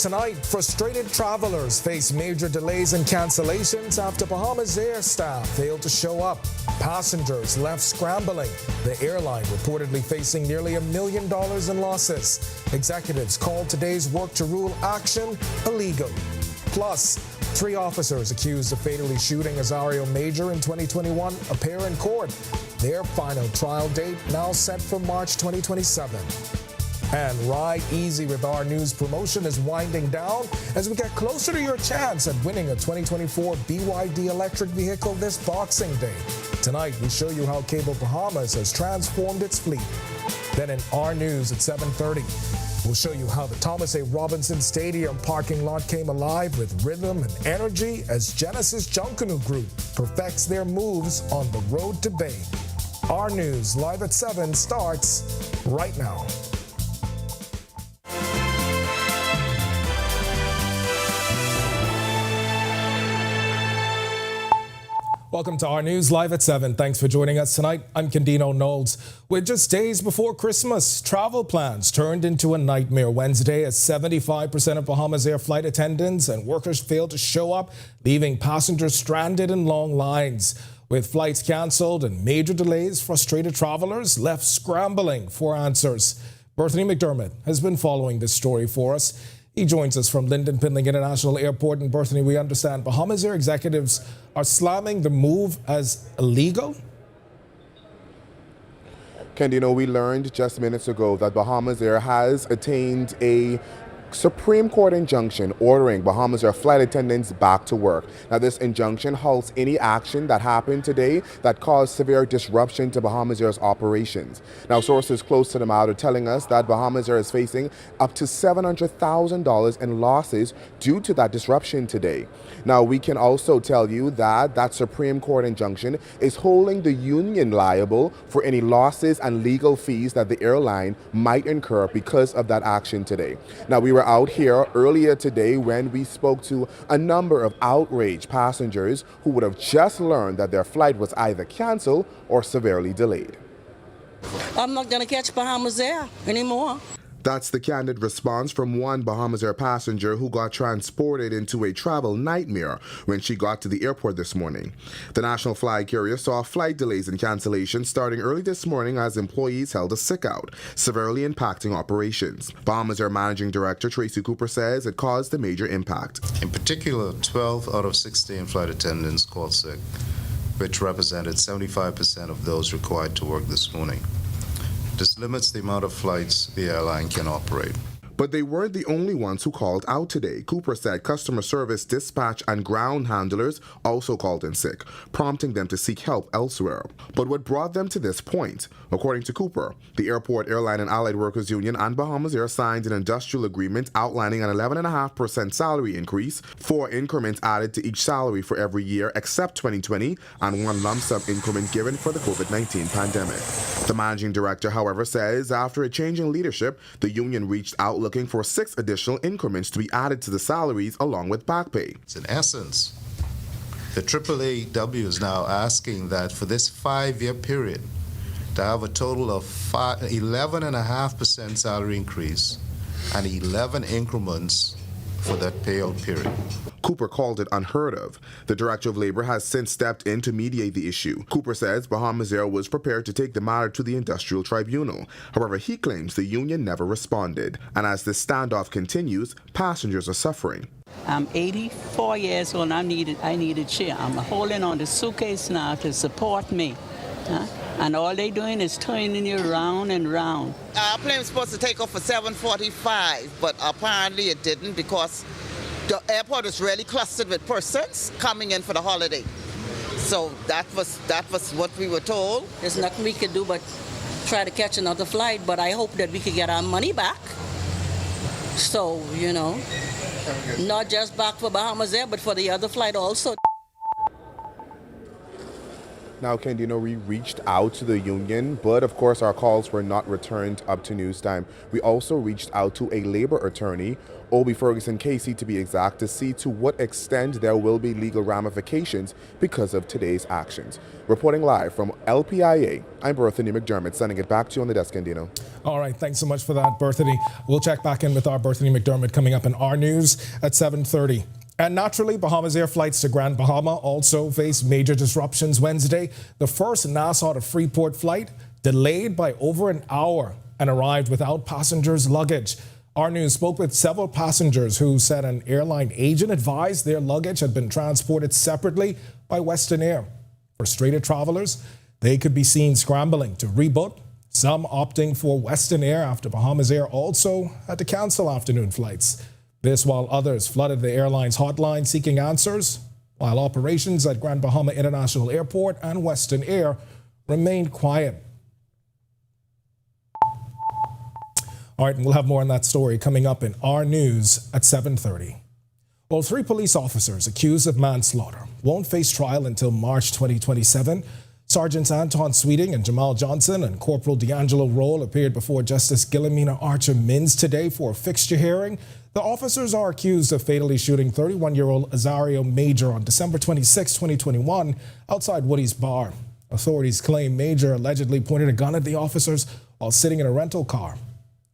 Tonight, frustrated travelers face major delays and cancellations after Bahamas Air staff failed to show up. Passengers left scrambling. The airline reportedly facing nearly $1 million in losses. Executives called today's work to rule action illegal. Plus, 3 officers accused of fatally shooting Azario Major in 2021 appear in court. Their final trial date now set for March 2027. And Ride Easy with Our News promotion is winding down as we get closer to your chance at winning a 2024 BYD electric vehicle this Boxing Day. Tonight, we show you how Cable Bahamas has transformed its fleet. Then in Our News at 7:30, we'll show you how the Thomas A. Robinson Stadium parking lot came alive with rhythm and energy as Genesis Junkanoo Group perfects their moves on the road to Bay. Our News live at 7 starts right now. Welcome to Our News live at 7. Thanks for joining us tonight. I'm Candino Knowles. With just days before Christmas, travel plans turned into a nightmare Wednesday as 75% of Bahamas Air flight attendants and workers failed to show up, leaving passengers stranded in long lines. With flights canceled and major delays, frustrated travelers left scrambling for answers. Berthany McDermott has been following this story for us. He joins us from Lyndon Pindling International Airport. And Berthany, we understand Bahamas Air executives are slamming the move as illegal? Candino, we learned just minutes ago that Bahamas Air has attained a Supreme Court injunction ordering Bahamas Air flight attendants back to work. Now, this injunction halts any action that happened today that caused severe disruption to Bahamas Air's operations. Now, sources close to the matter telling us that Bahamas Air is facing up to $700,000 in losses due to that disruption today. Now, we can also tell you that that Supreme Court injunction is holding the union liable for any losses and legal fees that the airline might incur because of that action today. Now, we were out here earlier today when we spoke to a number of outraged passengers who would have just learned that their flight was either canceled or severely delayed. I'm not going to catch Bahamas Air anymore. That's the candid response from one Bahamas Air passenger who got transported into a travel nightmare when she got to the airport this morning. The national flag carrier saw flight delays and cancellations starting early this morning as employees held a sick out, severely impacting operations. Bahamas Air Managing Director Tracy Cooper says it caused a major impact. In particular, 12 out of 16 flight attendants called sick, which represented 75% of those required to work this morning. This limits the amount of flights the airline can operate. But they weren't the only ones who called out today. Cooper said customer service, dispatch, and ground handlers also called in sick, prompting them to seek help elsewhere. But what brought them to this point? According to Cooper, the Airport, Airline, and Allied Workers Union and Bahamas Air signed an industrial agreement outlining an 11.5% salary increase, 4 increments added to each salary for every year except 2020, and 1 lump sum increment given for the COVID-19 pandemic. The managing director, however, says after a change in leadership, the union reached out looking for 6 additional increments to be added to the salaries along with back pay. In essence, the AAAW is now asking that for this 5-year period to have a total of 11.5% salary increase and 11 increments for that payout period. Cooper called it unheard of. The Director of Labor has since stepped in to mediate the issue. Cooper says Bahamas Air was prepared to take the matter to the Industrial Tribunal. However, he claims the union never responded. And as this standoff continues, passengers are suffering. I'm 84 years old and I need a chair. I'm holding on the suitcase now to support me. And all they doing is turning you round and round. Our plane was supposed to take off for 7:45, but apparently it didn't because the airport is really clustered with persons coming in for the holiday. So that was what we were told. There's nothing we could do but try to catch another flight, but I hope that we could get our money back. So, not just back for Bahamas Air, but for the other flight also. Now, Ken, we reached out to the union, but of course our calls were not returned up to news time. We also reached out to a labor attorney, Obi Ferguson Casey to be exact, to see to what extent there will be legal ramifications because of today's actions. Reporting live from LPIA, I'm Berthany McDermott, sending it back to you on the desk, Andino. All right, thanks so much for that, Berthany. We'll check back in with our Berthany McDermott coming up in our news at 7:30. And naturally, Bahamas Air flights to Grand Bahama also faced major disruptions Wednesday. The first Nassau to Freeport flight delayed by over an hour and arrived without passengers' luggage. Our news spoke with several passengers who said an airline agent advised their luggage had been transported separately by Western Air. Frustrated travelers, they could be seen scrambling to rebook, some opting for Western Air after Bahamas Air also had to cancel afternoon flights. This while others flooded the airline's hotline seeking answers, while operations at Grand Bahama International Airport and Western Air remained quiet. All right, and we'll have more on that story coming up in our news at 7:30. Well, 3 police officers accused of manslaughter won't face trial until March 2027. Sergeants Anton Sweeting and Jamal Johnson and Corporal D'Angelo Roll appeared before Justice Gilomena Archer Mins today for a fixture hearing. The officers are accused of fatally shooting 31-year-old Azario Major on December 26, 2021, outside Woody's Bar. Authorities claim Major allegedly pointed a gun at the officers while sitting in a rental car.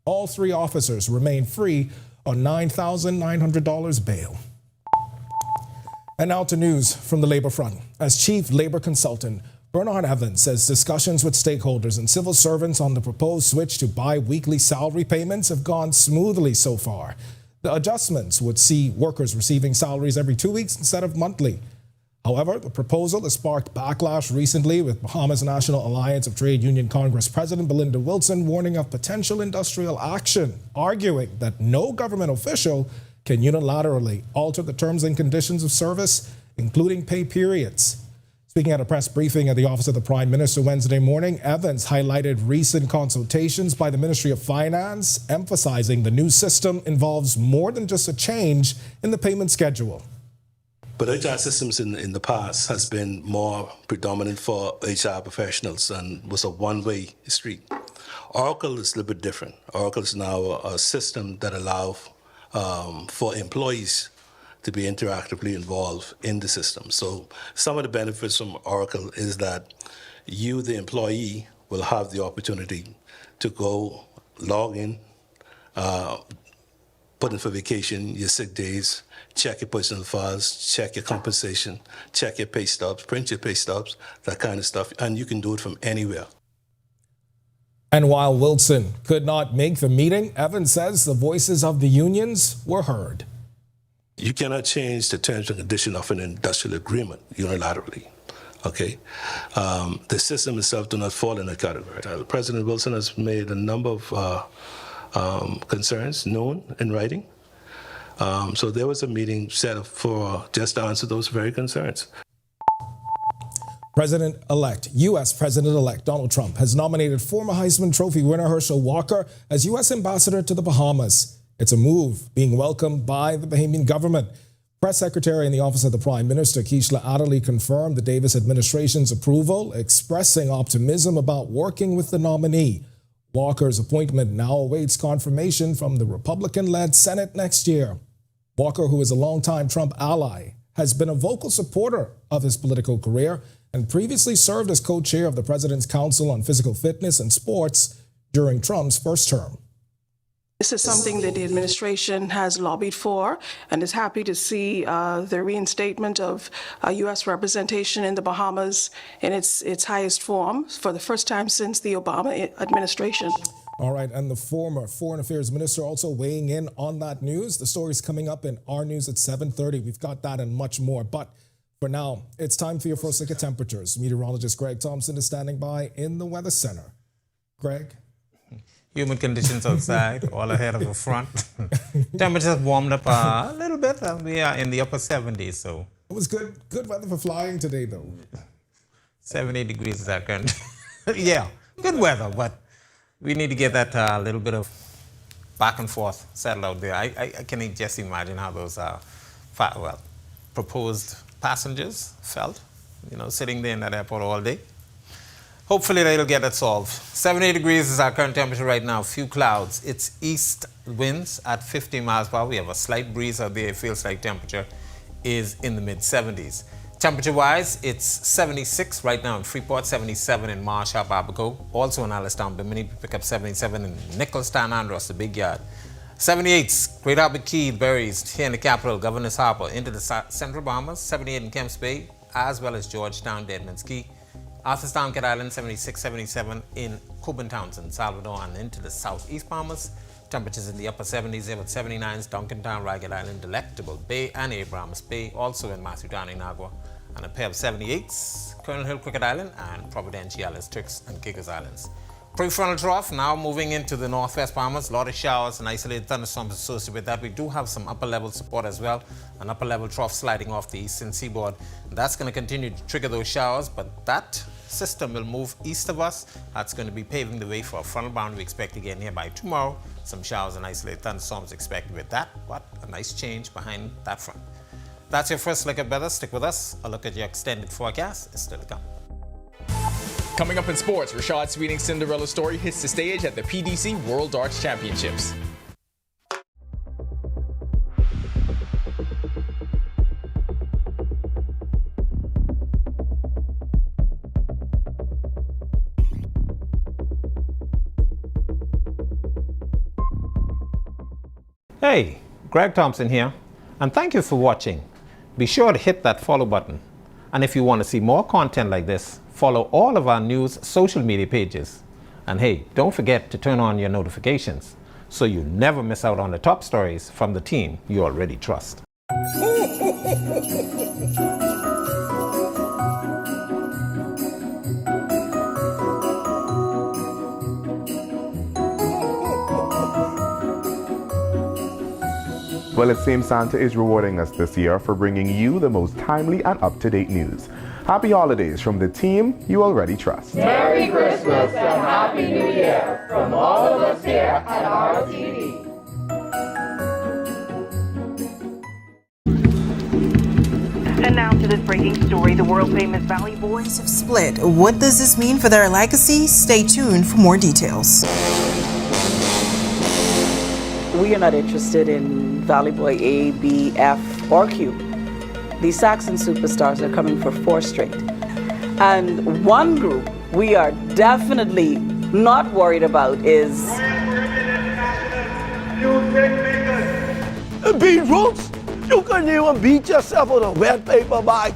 All 3 officers remain free on $9,900 bail. And now to news from the labor front. As Chief Labor Consultant, Bernard Evans says discussions with stakeholders and civil servants on the proposed switch to bi-weekly salary payments have gone smoothly so far. The adjustments would see workers receiving salaries every 2 weeks instead of monthly. However, the proposal has sparked backlash recently, with Bahamas National Alliance of Trade Union Congress President Belinda Wilson warning of potential industrial action, arguing that no government official can unilaterally alter the terms and conditions of service, including pay periods. Speaking at a press briefing at the Office of the Prime Minister Wednesday morning, Evans highlighted recent consultations by the Ministry of Finance, emphasizing the new system involves more than just a change in the payment schedule. But HR systems in the past has been more predominant for HR professionals and was a one-way street. Oracle is a little bit different. Oracle is now a system that allows for employees to be interactively involved in the system. So some of the benefits from Oracle is that you, the employee, will have the opportunity to go log in, put in for vacation, your sick days, check your personal files, check your compensation, check your pay stubs, print your pay stubs, that kind of stuff, and you can do it from anywhere. And while Wilson could not make the meeting, Evans says the voices of the unions were heard. You cannot change the terms and conditions of an industrial agreement unilaterally. Okay, the system itself do not fall in that category. President Wilson has made a number of concerns known in writing. So there was a meeting set up for just to answer those very concerns. U.S. President-elect Donald Trump has nominated former Heisman Trophy winner Herschel Walker as U.S. ambassador to the Bahamas. It's a move being welcomed by the Bahamian government. Press Secretary in the Office of the Prime Minister, Keishla Adderley, confirmed the Davis administration's approval, expressing optimism about working with the nominee. Walker's appointment now awaits confirmation from the Republican-led Senate next year. Walker, who is a longtime Trump ally, has been a vocal supporter of his political career and previously served as co-chair of the President's Council on Physical Fitness and Sports during Trump's first term. This is something that the administration has lobbied for and is happy to see the reinstatement of U.S. representation in the Bahamas in its highest form for the first time since the Obama administration. All right, and the former Foreign Affairs Minister also weighing in on that news. The story's coming up in our news at 7:30. We've got that and much more. But for now, it's time for your first look at temperatures. Meteorologist Greg Thompson is standing by in the Weather Center. Greg? Humid conditions outside, all ahead of a front. Temperatures warmed up a little bit. We are in the upper 70s, so. It was good weather for flying today, though. 70 degrees is our current. Yeah, good weather, but we need to get that little bit of back and forth settled out there. I can just imagine how those proposed passengers felt, sitting there in that airport all day. Hopefully they'll get it solved. 78 degrees is our current temperature right now. Few clouds. It's east winds at 50 miles per hour. We have a slight breeze out there. It feels like temperature is in the mid-70s. Temperature-wise, it's 76 right now in Freeport, 77 in Marsh, Abaco. Also in Allenstown, Bimini, we pick up 77 in Nicholstown, Andros, the Big Yard. 78s, Great Albert Key, Berries, here in the capital, Governor's Harper, into the Central Bahamas, 78 in Kemps Bay, as well as Georgetown, Deadman's Key. Arthurstown, Cat Island, 76, 77 in Coburn Townsend, Salvador, and into the southeast Bahamas. Temperatures in the upper 70s there with 79s, Duncantown, Ragged Island, Delectable Bay, and Abrams Bay, also in Matsutown, Inagua, and a pair of 78s, Colonel Hill, Cricket Island, and Providenciales, Turks and Caicos Islands. Prefrontal trough now moving into the northwest Bahamas. A lot of showers and isolated thunderstorms associated with that. We do have some upper level support as well. An upper level trough sliding off the eastern seaboard. That's going to continue to trigger those showers, but that system will move east of us. That's going to be paving the way for a frontal boundary we expect to get here by tomorrow. Some showers and isolated thunderstorms expected with that, but a nice change behind that front. That's your first look at weather. Stick with us. A look at your extended forecast is still to come. Coming up in sports, Rashad Sweeting's Cinderella story hits the stage at the PDC World Darts Championships. Hey, Greg Thompson here, and thank you for watching. Be sure to hit that follow button. And if you want to see more content like this, follow all of our news social media pages. And hey, don't forget to turn on your notifications so you never miss out on the top stories from the team you already trust. Well, it seems Santa is rewarding us this year for bringing you the most timely and up-to-date news. Happy holidays from the team you already trust. Merry Christmas and Happy New Year from all of us here at RTV. And now to this breaking story. The world-famous Valley Boys have split. What does this mean for their legacy? Stay tuned for more details. We are not interested in Valley Boy A, B, F, or Q. These Saxon superstars are coming for 4 straight. And one group we are definitely not worried about is... Beat Roots? You couldn't even beat yourself with a wet paper bag.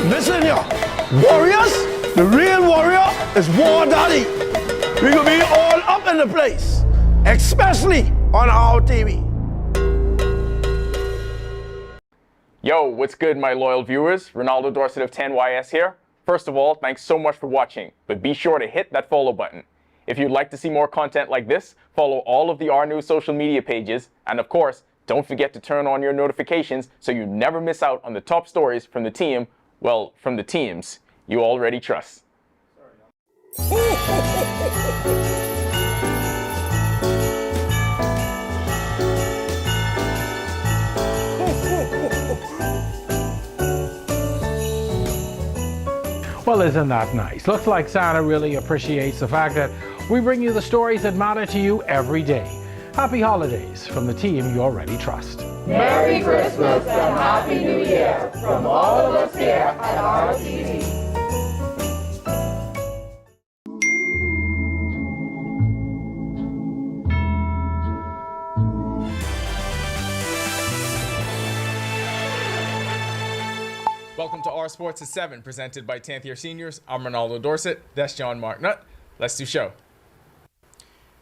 Listen, y'all. It's war, daddy. We're gonna be all up in the place, especially on our TV. Yo, what's good, my loyal viewers? Ronaldo Dorset of 10YS here. First of all, thanks so much for watching, but be sure to hit that follow button. If you'd like to see more content like this, follow all of the R News social media pages, and of course, don't forget to turn on your notifications so you never miss out on the top stories from the team, well, from the teams you already trust. Well, isn't that nice? Looks like Santa really appreciates the fact that we bring you the stories that matter to you every day. Happy holidays from the team you already trust. Merry Christmas and Happy New Year from all of us here at RTV. Welcome to R Sports at 7, presented by 10th Year Seniors. I'm Ronaldo Dorset. That's John Marknut. Let's do show.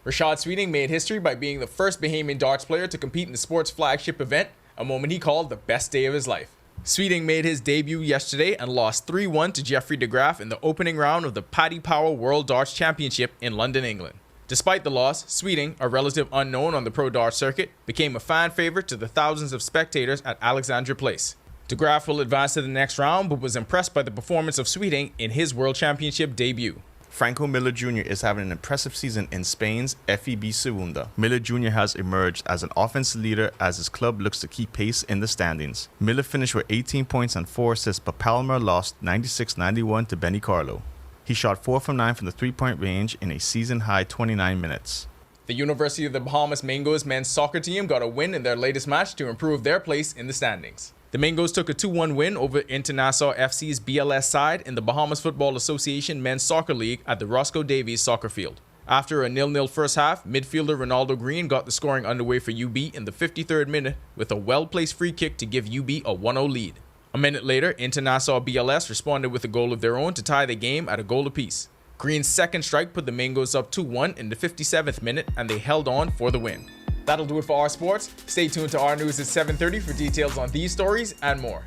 Rashad Sweeting made history by being the first Bahamian darts player to compete in the sport's flagship event, a moment he called the best day of his life. Sweeting made his debut yesterday and lost 3-1 to Jeffrey de Graaf in the opening round of the Paddy Power World Darts Championship in London, England. Despite the loss, Sweeting, a relative unknown on the pro darts circuit, became a fan favorite to the thousands of spectators at Alexandra Place. De Graaf will advance to the next round, but was impressed by the performance of Sweeting in his World Championship debut. Franco Miller Jr. is having an impressive season in Spain's FEB Segunda. Miller Jr. has emerged as an offensive leader as his club looks to keep pace in the standings. Miller finished with 18 points and 4 assists, but Palmer lost 96-91 to Benny Carlo. He shot 4 from 9 from the three-point range in a season-high 29 minutes. The University of the Bahamas Mangoes men's soccer team got a win in their latest match to improve their place in the standings. The Mangoes took a 2-1 win over International FC's BLS side in the Bahamas Football Association Men's Soccer League at the Roscoe Davies soccer field. After a 0-0 first half, midfielder Ronaldo Green got the scoring underway for UB in the 53rd minute with a well-placed free kick to give UB a 1-0 lead. A minute later, International BLS responded with a goal of their own to tie the game at a goal apiece. Green's second strike put the Mangoes up 2-1 in the 57th minute, and they held on for the win. That'll do it for R Sports. Stay tuned to R News at 7:30 for details on these stories and more.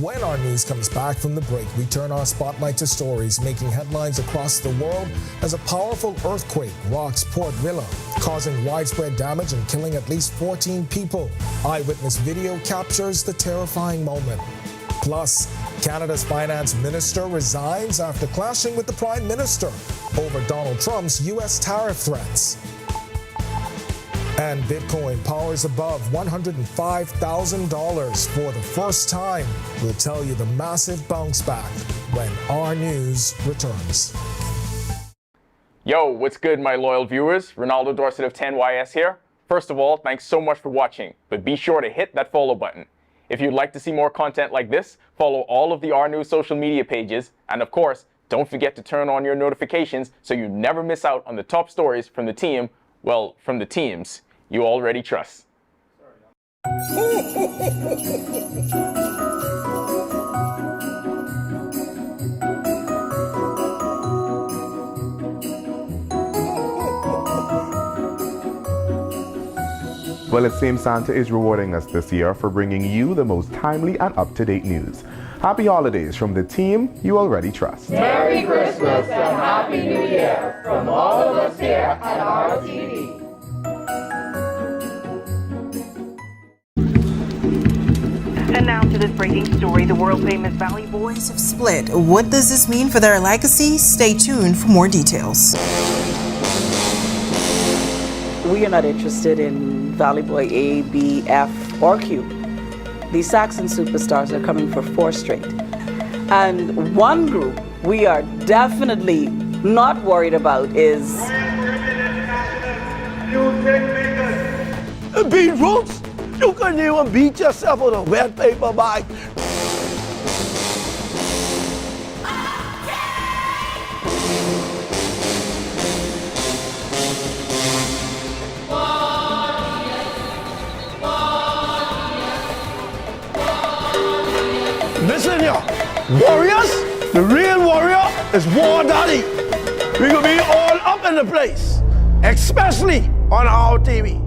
When our news comes back from the break, we turn our spotlight to stories making headlines across the world as a powerful earthquake rocks Port Vila, causing widespread damage and killing at least 14 people. Eyewitness video captures the terrifying moment. Plus, Canada's finance minister resigns after clashing with the prime minister over Donald Trump's U.S. tariff threats. And Bitcoin powers above $105,000 for the first time. We'll tell you the massive bounce back when our news returns. Yo, what's good, my loyal viewers? Ronaldo Dorset of 10YS here. First of all, thanks so much for watching, but be sure to hit that follow button. If you'd like to see more content like this, follow all of the R News social media pages, and of course, don't forget to turn on your notifications so you never miss out on the top stories from the team, well, from the teams you already trust. Well, it seems Santa is rewarding us this year for bringing you the most timely and up-to-date news. Happy holidays from the team you already trust. Merry Christmas and Happy New Year from all of us here at RTV. And now to this breaking story. The world-famous Valley Boys have split. What does this mean for their legacy? Stay tuned for more details. We are not interested in Valley Boy A, B, F, or Q. The Saxon superstars are coming for 4 straight. And one group we are definitely not worried about is... Beetroots? You couldn't even beat yourself with a wet paper bag. Listen here, warriors, the real warrior is war, daddy. We're gonna be all up in the place, especially on our TV.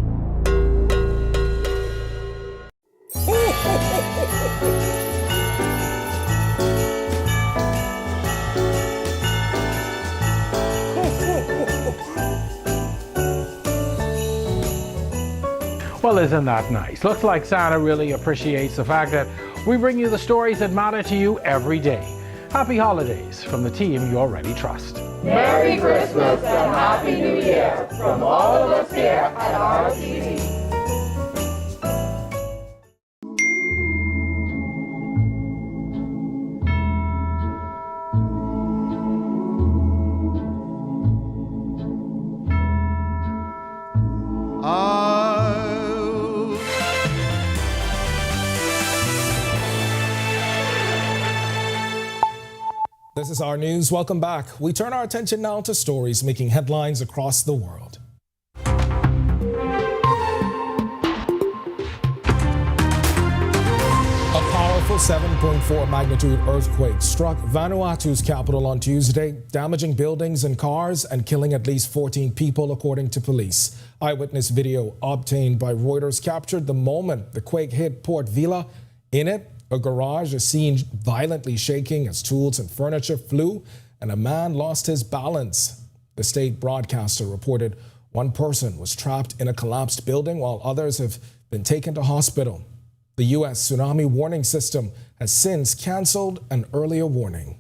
Well, isn't that nice? Looks like Santa really appreciates the fact that we bring you the stories that matter to you every day. Happy holidays from the team you already trust. Merry Christmas and Happy New Year from all of us here at RTV. This is our news. Welcome back. We turn our attention now to stories making headlines across the world. A powerful 7.4 magnitude earthquake struck Vanuatu's capital on Tuesday, damaging buildings and cars and killing at least 14 people, according to police. Eyewitness video obtained by Reuters captured the moment the quake hit Port Vila. In it, a garage is seen violently shaking as tools and furniture flew, and a man lost his balance. The state broadcaster reported one person was trapped in a collapsed building while others have been taken to hospital. The U.S. tsunami warning system has since canceled an earlier warning.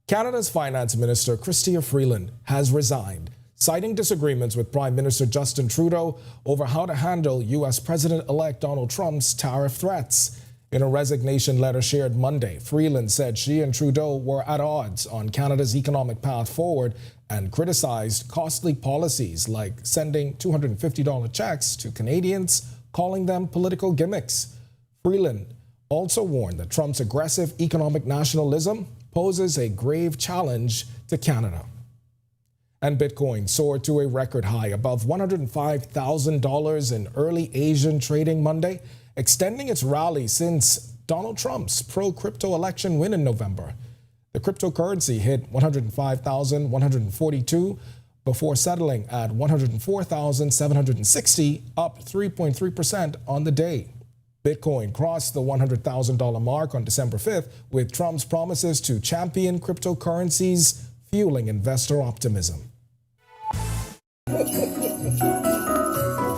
Canada's Finance Minister Chrystia Freeland has resigned, citing disagreements with Prime Minister Justin Trudeau over how to handle U.S. President-elect Donald Trump's tariff threats. In a resignation letter shared Monday, Freeland said she and Trudeau were at odds on Canada's economic path forward and criticized costly policies like sending $250 checks to Canadians, calling them political gimmicks. Freeland also warned that Trump's aggressive economic nationalism poses a grave challenge to Canada. And Bitcoin soared to a record high above $105,000 in early Asian trading Monday, extending its rally since Donald Trump's pro-crypto election win in November. The cryptocurrency hit $105,142 before settling at $104,760, up 3.3% on the day. Bitcoin crossed the $100,000 mark on December 5th, with Trump's promises to champion cryptocurrencies fueling investor optimism.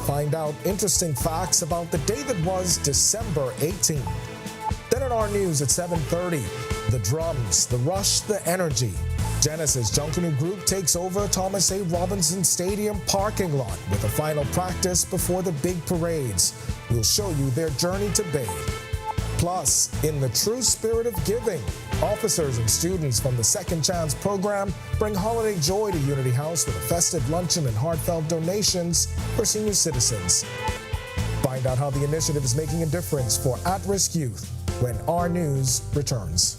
Find out interesting facts about the day that was December 18th. Then in our news at 7:30, the drums, the rush, the energy. Genesis Junkanoo Group takes over Thomas A. Robinson Stadium parking lot with a final practice before the big parades. We'll show you their journey to bathe. Plus, in the true spirit of giving, officers and students from the Second Chance program bring holiday joy to Unity House with a festive luncheon and heartfelt donations for senior citizens. Find out how the initiative is making a difference for at-risk youth when our news returns.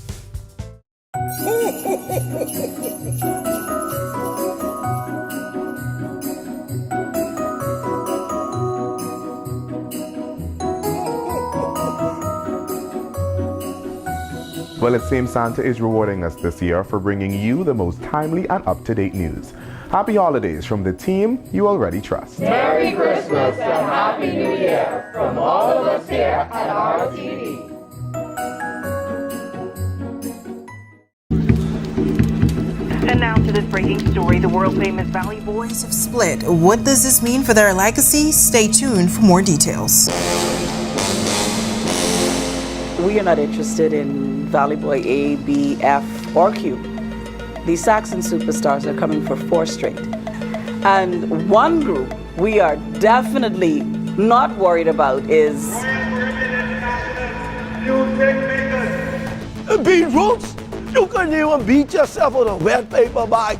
Well, it seems Santa is rewarding us this year for bringing you the most timely and up-to-date news. Happy holidays from the team you already trust. Merry Christmas and Happy New Year from all of us here at RTV. And now to this breaking story. The world-famous Valley Boys have split. What does this mean for their legacy? Stay tuned for more details. We are not interested in Valley Boy A, B, F, or Q. These Saxon superstars are coming for 4 straight. And one group we are definitely not worried about is... Beat Roots? You couldn't even beat yourself with a wet paper bag.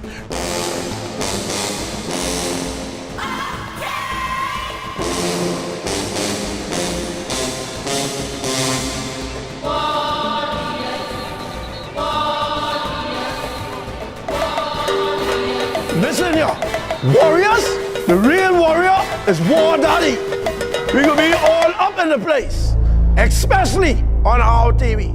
Listen here, warriors, the real warrior is War Daddy. We're gonna be all up in the place, especially on our TV.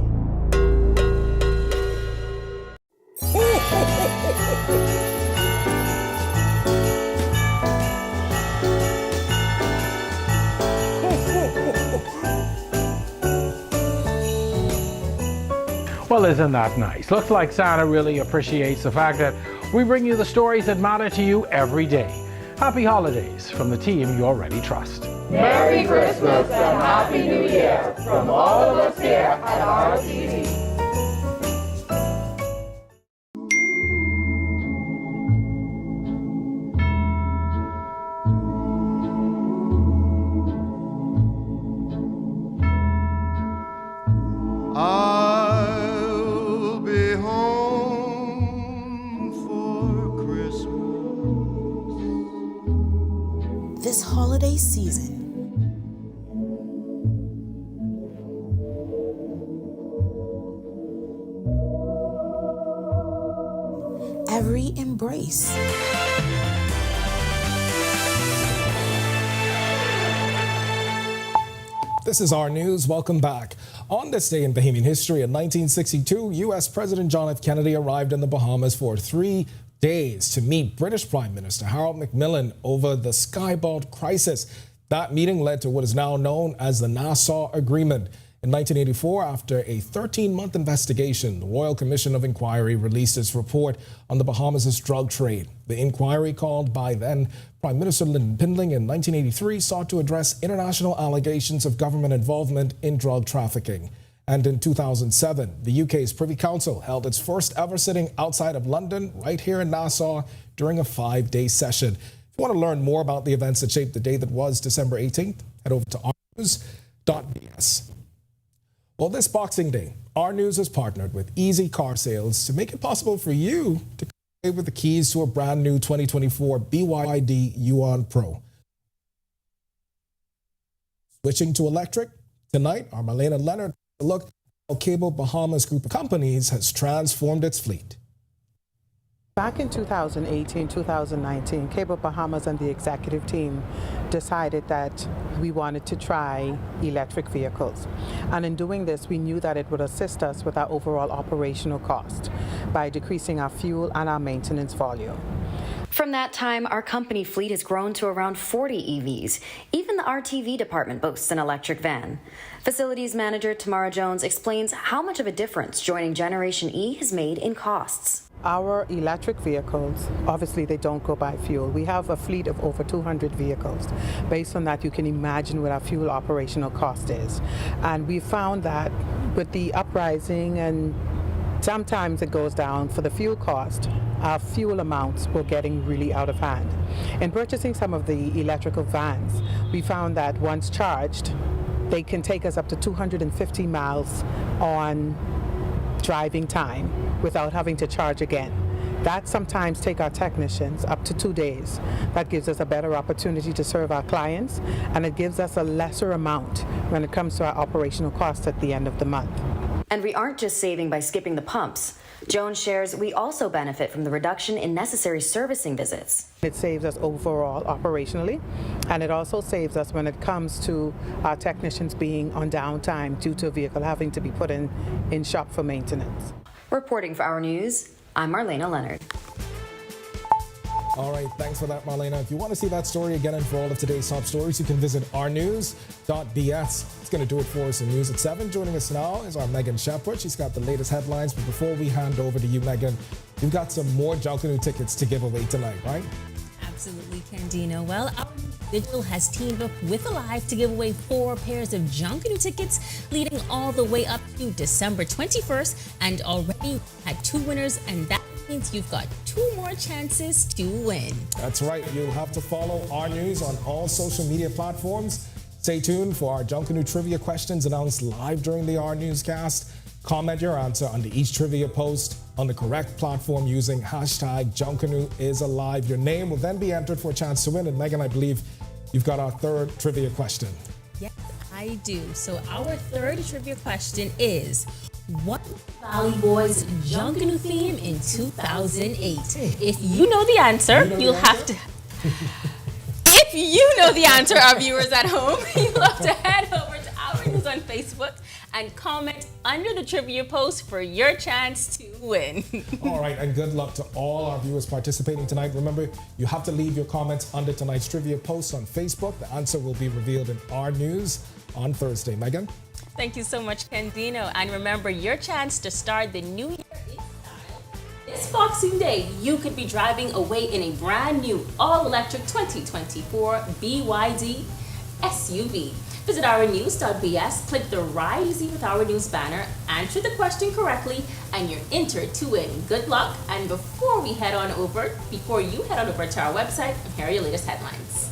Well, isn't that nice? Looks like Santa really appreciates the fact that we bring you the stories that matter to you every day. Happy holidays from the team you already trust. Merry Christmas and Happy New Year from all of us here at RTD. I'll be home for Christmas. This holiday season, every embrace, This is our news. Welcome back. On this day in Bahamian history, in 1962, U.S. President John F. Kennedy arrived in the Bahamas for 3 days to meet British Prime Minister Harold Macmillan over the Skybolt crisis. That meeting led to what is now known as the Nassau Agreement. In 1984, after a 13-month investigation, the Royal Commission of Inquiry released its report on the Bahamas' drug trade. The inquiry, called by then Prime Minister Lyndon Pindling in 1983, sought to address international allegations of government involvement in drug trafficking. And in 2007, the UK's Privy Council held its first ever sitting outside of London, right here in Nassau, during a 5-day session. If you want to learn more about the events that shaped the day that was December 18th, head over to ournews.bs. Well, this Boxing Day, Our News has partnered with Easy Car Sales to make it possible for you to come away with the keys to a brand new 2024 BYD Yuan Pro. Switching to electric, tonight, our Marlena Leonard takes a look at how Cable Bahamas Group of Companies has transformed its fleet. Back in 2018-2019, Cable Bahamas and the executive team decided that we wanted to try electric vehicles. And in doing this, we knew that it would assist us with our overall operational cost by decreasing our fuel and our maintenance volume. From that time, our company fleet has grown to around 40 EVs. Even the RTV department boasts an electric van. Facilities manager Tamara Jones explains how much of a difference joining Generation E has made in costs. Our electric vehicles, obviously they don't go by fuel. We have a fleet of over 200 vehicles. Based on that, you can imagine what our fuel operational cost is. And we found that with the uprising, and sometimes it goes down for the fuel cost, our fuel amounts were getting really out of hand. In purchasing some of the electrical vans, we found that once charged, they can take us up to 250 miles on driving time without having to charge again. That sometimes take our technicians up to 2 days. That gives us a better opportunity to serve our clients, and it gives us a lesser amount when it comes to our operational costs at the end of the month. And we aren't just saving by skipping the pumps. Jones shares we also benefit from the reduction in necessary servicing visits. It saves us overall operationally, and it also saves us when it comes to our technicians being on downtime due to a vehicle having to be put in shop for maintenance. Reporting for Our News, I'm Marlena Leonard. All right, thanks for that, Marlena. If you want to see that story again and for all of today's top stories, you can visit ournews.bs. It's going to do it for us in News at 7. Joining us now is our Megan Shepherd. She's got the latest headlines. But before we hand over to you, Megan, you've got some more Junkanoo tickets to give away tonight, right? Absolutely, Candino. Well, Our News Digital has teamed up with Alive to give away 4 pairs of Junkanoo tickets, leading all the way up to December 21st, and already had 2 winners, and that means you've got 2 more chances to win. That's right. You'll have to follow Our News on all social media platforms. Stay tuned for our Junkanoo trivia questions announced live during the Our Newscast. Comment your answer under each trivia post on the correct platform using hashtag JunkanooIsAlive. Your name will then be entered for a chance to win. And Megan, I believe you've got our 3rd trivia question. Yes, I do. So our 3rd trivia question is, what was Valley Boy's Junkanoo theme in 2008? If you know the answer, you'll have to... If you know the answer, our viewers at home, you'll have to head over to Our News on Facebook and comment under the trivia post for your chance to win. All right, and good luck to all our viewers participating tonight. Remember, you have to leave your comments under tonight's trivia post on Facebook. The answer will be revealed in our news on Thursday. Megan? Thank you so much, Candino. And remember, your chance to start the new year in style. This Boxing Day, you could be driving away in a brand new all-electric 2024 BYD SUV. Visit ournews.bs, click the Ride Easy with Our News banner, answer the question correctly, and you're entered to win. Good luck. And before you head on over to our website, here are your latest headlines.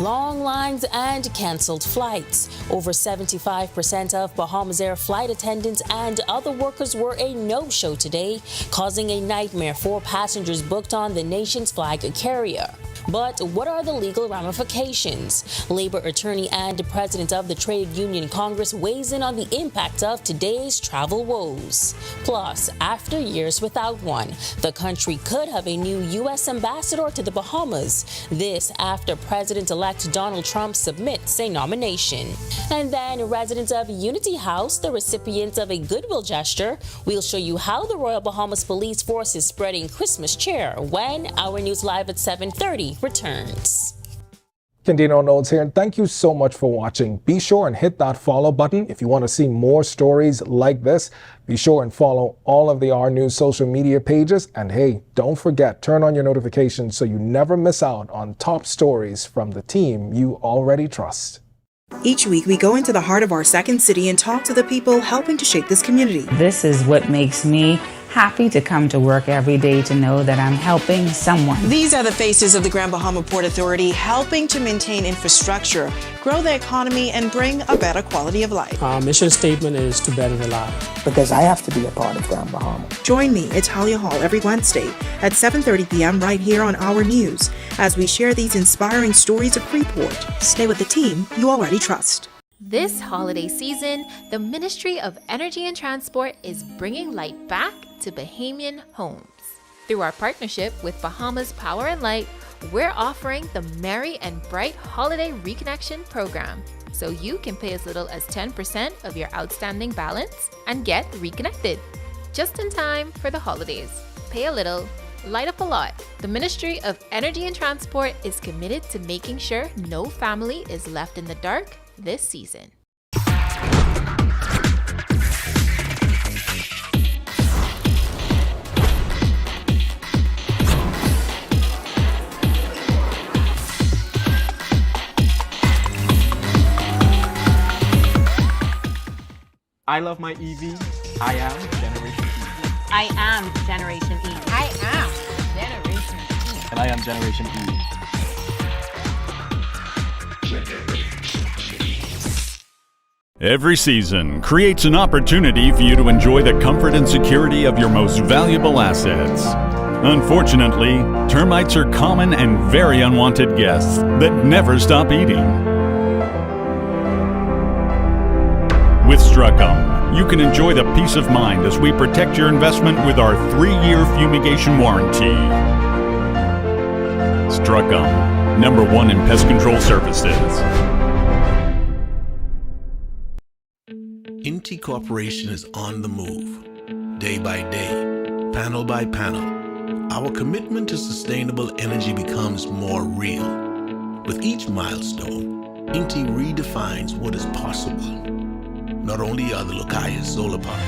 Long lines and canceled flights. Over 75% of Bahamas Air flight attendants and other workers were a no-show today, causing a nightmare for passengers booked on the nation's flag carrier. But what are the legal ramifications? Labor attorney and president of the Trade Union Congress weighs in on the impact of today's travel woes. Plus, after years without one, the country could have a new U.S. ambassador to the Bahamas. This after President-elect Donald Trump submits a nomination. And then residents of Unity House, the recipients of a goodwill gesture. We'll show you how the Royal Bahamas Police Force is spreading Christmas cheer when Our News Live at 7:30 returns. Candino Notes here, and thank you so much for watching. Be sure and hit that follow button if you want to see more stories like this. Be sure and follow all of the Our News social media pages. And hey, don't forget, turn on your notifications so you never miss out on top stories from the team you already trust. Each week, we go into the heart of our second city and talk to the people helping to shape this community. This is what makes me happy to come to work every day, to know that I'm helping someone. These are the faces of the Grand Bahama Port Authority, helping to maintain infrastructure, grow the economy, and bring a better quality of life. Our mission statement is to better the life. Because I have to be a part of Grand Bahama. Join me at Talia Hall every Wednesday at 7:30 p.m. right here on Our News as we share these inspiring stories of Freeport. Stay with the team you already trust. This holiday season, the Ministry of Energy and Transport is bringing light back to Bahamian homes. Through our partnership with Bahamas Power and Light, we're offering the Merry and Bright Holiday Reconnection Program, so you can pay as little as 10% of your outstanding balance and get reconnected, just in time for the holidays. Pay a little, light up a lot. The Ministry of Energy and Transport is committed to making sure no family is left in the dark this season. I love my EV. I am Generation E. I am Generation E. I am Generation E. And I am Generation E. Every season creates an opportunity for you to enjoy the comfort and security of your most valuable assets. Unfortunately, termites are common and very unwanted guests that never stop eating. With Struckum, you can enjoy the peace of mind as we protect your investment with our 3-year fumigation warranty. Struckum, #1 in pest control services. Inti Corporation is on the move, day by day, panel by panel. Our commitment to sustainable energy becomes more real. With each milestone, Inti redefines what is possible. Not only are the Lucayas solar park,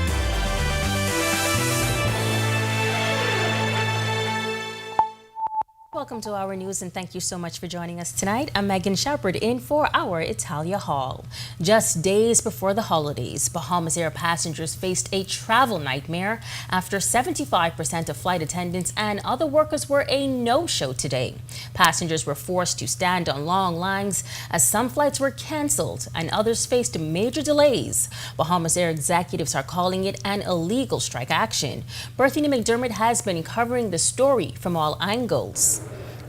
Welcome to Our News, and thank you so much for joining us tonight. I'm Megan Shepard in for our Italia Hall. Just days before the holidays, Bahamas Air passengers faced a travel nightmare after 75% of flight attendants and other workers were a no-show today. Passengers were forced to stand on long lines as some flights were canceled and others faced major delays. Bahamas Air executives are calling it an illegal strike action. Berthany McDermott has been covering the story from all angles.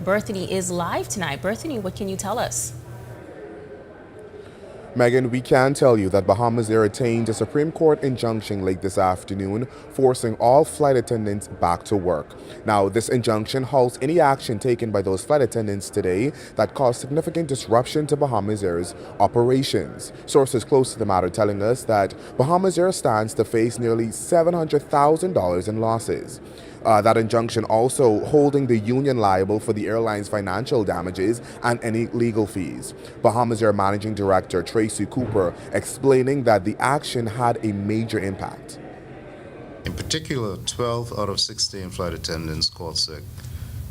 Berthany is live tonight. Berthany, what can you tell us? Megan, we can tell you that Bahamas Air attained a Supreme Court injunction late this afternoon, forcing all flight attendants back to work. Now, this injunction halts any action taken by those flight attendants today that caused significant disruption to Bahamas Air's operations. Sources close to the matter telling us that Bahamas Air stands to face nearly $700,000 in losses. That injunction also holding the union liable for the airline's financial damages and any legal fees. Bahamas Air Managing Director Tracy Cooper explaining that the action had a major impact. In particular, 12 out of 16 flight attendants called sick,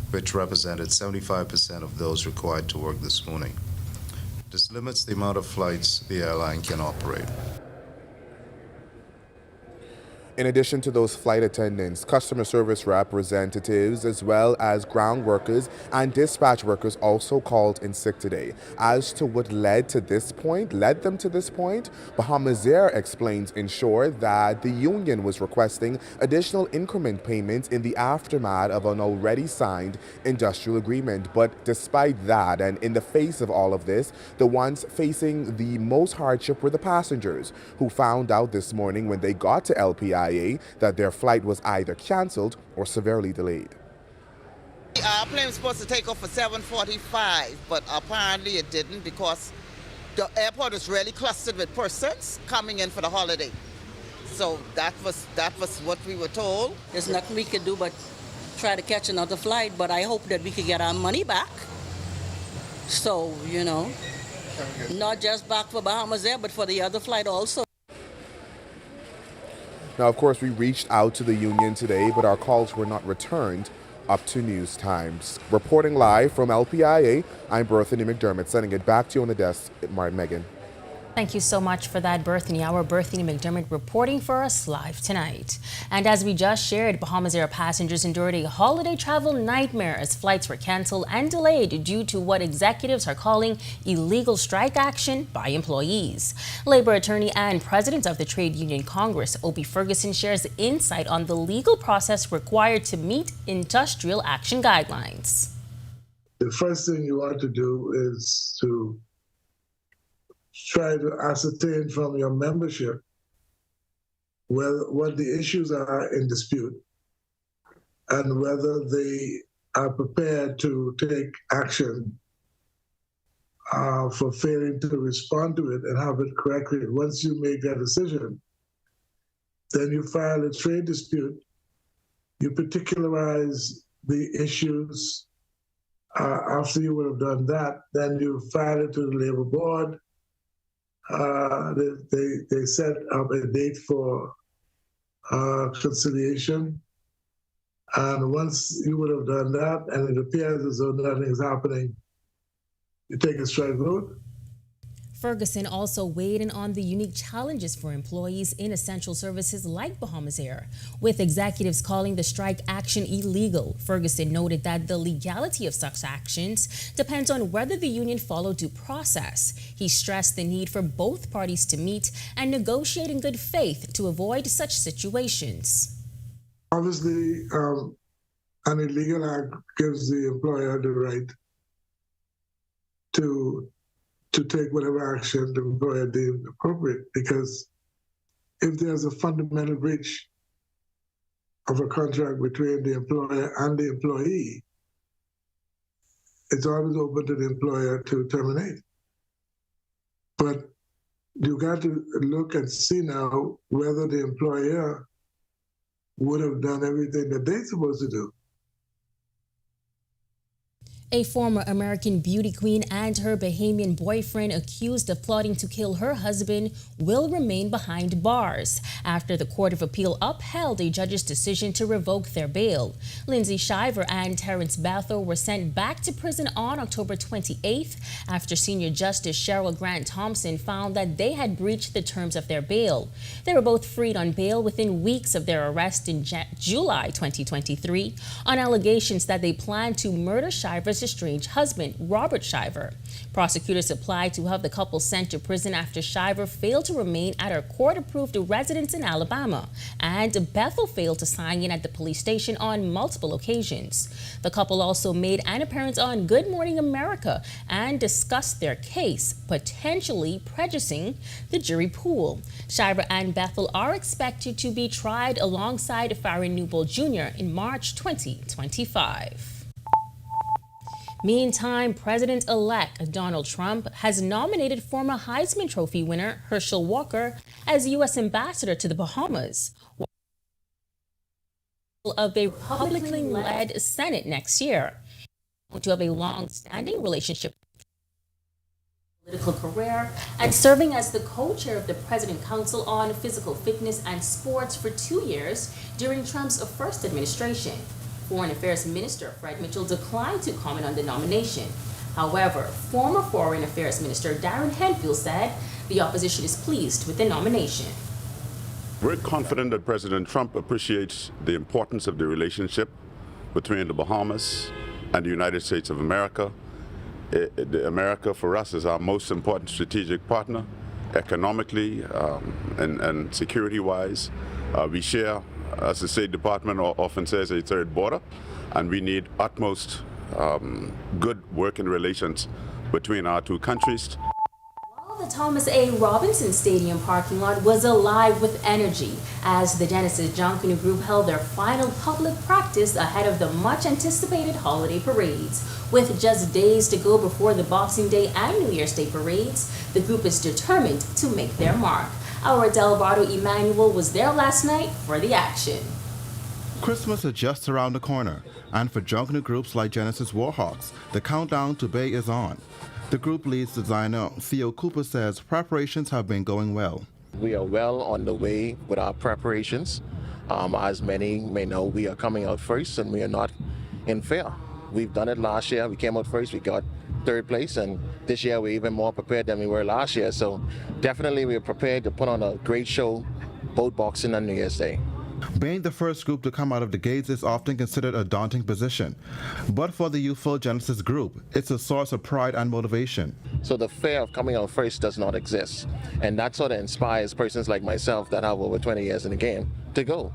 which represented 75% of those required to work this morning. This limits the amount of flights the airline can operate. In addition to those flight attendants, customer service representatives, as well as ground workers and dispatch workers also called in sick today. As to what led them to this point, Bahamas Air explains in short that the union was requesting additional increment payments in the aftermath of an already signed industrial agreement. But despite that, and in the face of all of this, the ones facing the most hardship were the passengers, who found out this morning when they got to LPIA that their flight was either canceled or severely delayed. Our plane was supposed to take off for 7:45, but apparently it didn't because the airport was really clustered with persons coming in for the holiday. So that was what we were told. There's nothing we could do but try to catch another flight, but I hope that we could get our money back. So, not just back for Bahamas Air, but for the other flight also. Now, of course, we reached out to the union today, but our calls were not returned up to news times. Reporting live from LPIA, I'm Berthany McDermott, sending it back to you on the desk, Megan. Thank you so much for that, Berthany. Our Berthany McDermott reporting for us live tonight. And as we just shared, Bahamas Air passengers endured a holiday travel nightmare as flights were canceled and delayed due to what executives are calling illegal strike action by employees. Labor attorney and president of the Trade Union Congress, Opie Ferguson, shares insight on the legal process required to meet industrial action guidelines. The first thing you want to do is to try to ascertain from your membership what the issues are in dispute and whether they are prepared to take action for failing to respond to it and have it corrected. Once you make that decision, then you file a trade dispute, you particularize the issues. After you would have done that, then you file it to the labor board. They set up a date for conciliation. And once you would have done that, and it appears as though nothing is happening, you take a strike vote. Ferguson also weighed in on the unique challenges for employees in essential services like Bahamas Air, with executives calling the strike action illegal. Ferguson noted that the legality of such actions depends on whether the union followed due process. He stressed the need for both parties to meet and negotiate in good faith to avoid such situations. Obviously, an illegal act gives the employer the right to take whatever action the employer deemed appropriate, because if there's a fundamental breach of a contract between the employer and the employee, it's always open to the employer to terminate. But you got to look and see now whether the employer would have done everything that they're supposed to do. A former American beauty queen and her Bahamian boyfriend accused of plotting to kill her husband will remain behind bars after the Court of Appeal upheld a judge's decision to revoke their bail. Lindsay Shiver and Terrence Bethel were sent back to prison on October 28th after Senior Justice Cheryl Grant Thompson found that they had breached the terms of their bail. They were both freed on bail within weeks of their arrest in July 2023 on allegations that they planned to murder Shiver's Shriver's estranged husband, Robert Shriver. Prosecutors applied to have the couple sent to prison after Shriver failed to remain at her court-approved residence in Alabama, and Bethel failed to sign in at the police station on multiple occasions. The couple also made an appearance on Good Morning America and discussed their case, potentially prejudicing the jury pool. Shriver and Bethel are expected to be tried alongside Farron Newbold Jr. in March 2025. Meantime, President-elect Donald Trump has nominated former Heisman Trophy winner Herschel Walker as U.S. ambassador to the Bahamas of a Republican-led Senate next year. To have a long-standing relationship political career and serving as the co-chair of the President Council on Physical Fitness and Sports for 2 years during Trump's first administration. Foreign Affairs Minister Fred Mitchell declined to comment on the nomination. However, former Foreign Affairs Minister Darren Henfield said the opposition is pleased with the nomination. We're confident that President Trump appreciates the importance of the relationship between the Bahamas and the United States of America. America for us is our most important strategic partner, economically and security-wise. We share, as the State Department often says, a third border, and we need utmost good working relations between our two countries. The Thomas A. Robinson Stadium parking lot was alive with energy as the Genesis Junkanoo Group held their final public practice ahead of the much-anticipated holiday parades. With just days to go before the Boxing Day and New Year's Day parades, the group is determined to make their mark. Our Delvado Emmanuel was there last night for the action. Christmas is just around the corner, and for Junkanoo groups like Genesis Warhawks, the countdown to Bay is on. The group leads designer Theo Cooper says preparations have been going well. We are well on the way with our preparations. As many may know, we are coming out first and we are not in fear. We've done it last year. We came out first, we got third place, and this year we're even more prepared than we were last year. So definitely we're prepared to put on a great show, both Boxing and New Year's Day. Being the first group to come out of the gates is often considered a daunting position. But for the youthful Genesis group, it's a source of pride and motivation. So the fear of coming out first does not exist. And that sort of inspires persons like myself that have over 20 years in the game to go.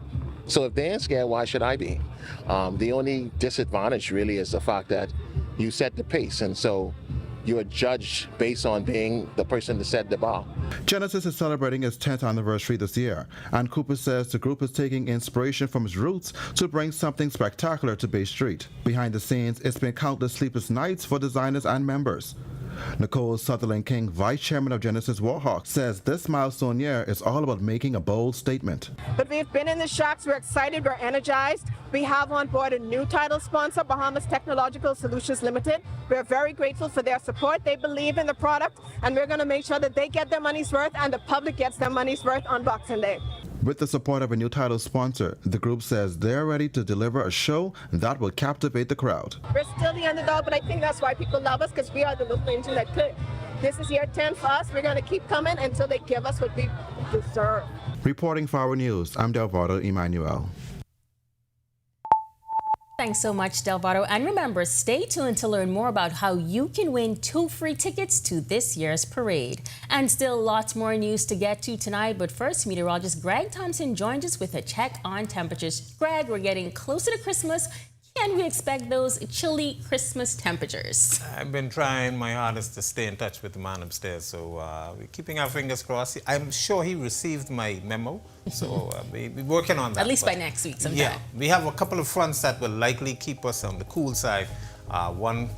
So if they ain't scared, why should I be? The only disadvantage really is the fact that you set the pace, and so you are judged based on being the person that set the bar. Genesis is celebrating its 10th anniversary this year, and Cooper says the group is taking inspiration from its roots to bring something spectacular to Bay Street. Behind the scenes, it's been countless sleepless nights for designers and members. Nicole Sutherland King, vice chairman of Genesis Warhawks, says this milestone year is all about making a bold statement. But we've been in the shocks, we're excited, we're energized. We have on board a new title sponsor, Bahamas Technological Solutions Limited. We're very grateful for their support. They believe in the product, and we're going to make sure that they get their money's worth and the public gets their money's worth on Boxing Day. With the support of a new title sponsor, the group says they're ready to deliver a show that will captivate the crowd. We're still the underdog, but I think that's why people love us, because we are the little engine that could. This is year 10 for us. We're going to keep coming until they give us what we deserve. Reporting for our news, I'm Delvado Emmanuel. Thanks so much, Delvado. And remember, stay tuned to learn more about how you can win 2 free tickets to this year's parade. And still lots more news to get to tonight. But first, meteorologist Greg Thompson joins us with a check on temperatures. Greg, we're getting closer to Christmas. Can we expect those chilly Christmas temperatures? I've been trying my hardest to stay in touch with the man upstairs, so we're keeping our fingers crossed. I'm sure he received my memo, so we're working on that. At least by next week sometime. Yeah, we have a couple of fronts that will likely keep us on the cool side. One,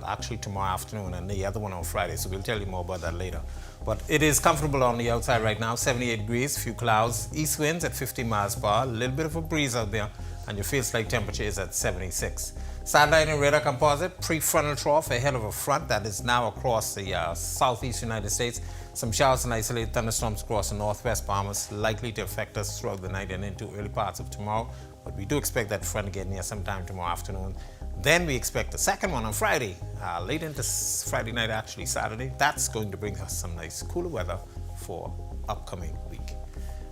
actually tomorrow afternoon, and the other one on Friday, so we'll tell you more about that later. But it is comfortable on the outside right now, 78 degrees, few clouds, east winds at 50 miles per hour, a little bit of a breeze out there, and your feels-like temperature is at 76. Satellite and radar composite, prefrontal trough ahead of a front that is now across the southeast United States. Some showers and isolated thunderstorms across the northwest Bahamas, likely to affect us throughout the night and into early parts of tomorrow. But we do expect that front to get near sometime tomorrow afternoon. Then we expect the second one on Friday, late into Friday night, actually Saturday. That's going to bring us some nice cooler weather for upcoming week.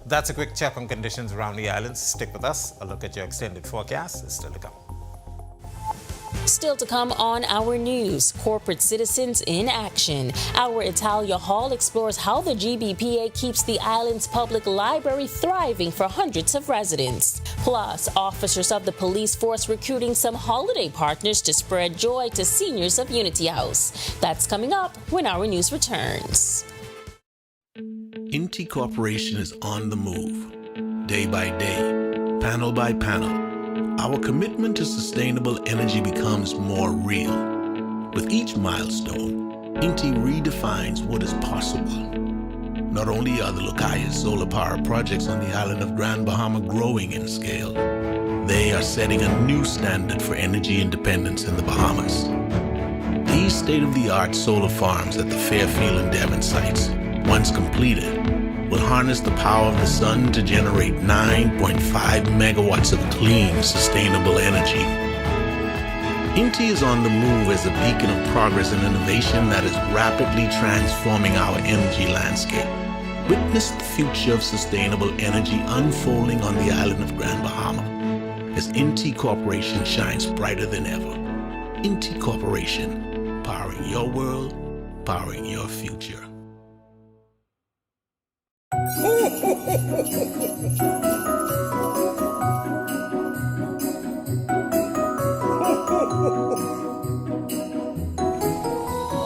That's a quick check on conditions around the islands. Stick with us. A look at your extended forecast is still to come. Still to come on Our News, corporate citizens in action. Our Italia Hall explores how the GBPA keeps the island's public library thriving for hundreds of residents. Plus, officers of the police force recruiting some holiday partners to spread joy to seniors of Unity House. That's coming up when Our News returns. Inti Corporation is on the move, day by day, panel by panel. Our commitment to sustainable energy becomes more real. With each milestone, Inti redefines what is possible. Not only are the Lucayas solar power projects on the island of Grand Bahama growing in scale, they are setting a new standard for energy independence in the Bahamas. These state-of-the-art solar farms at the Fairfield and Devon sites, once completed, will harness the power of the sun to generate 9.5 megawatts of clean, sustainable energy. Inti is on the move as a beacon of progress and innovation that is rapidly transforming our energy landscape. Witness the future of sustainable energy unfolding on the island of Grand Bahama as Inti Corporation shines brighter than ever. Inti Corporation, powering your world, powering your future.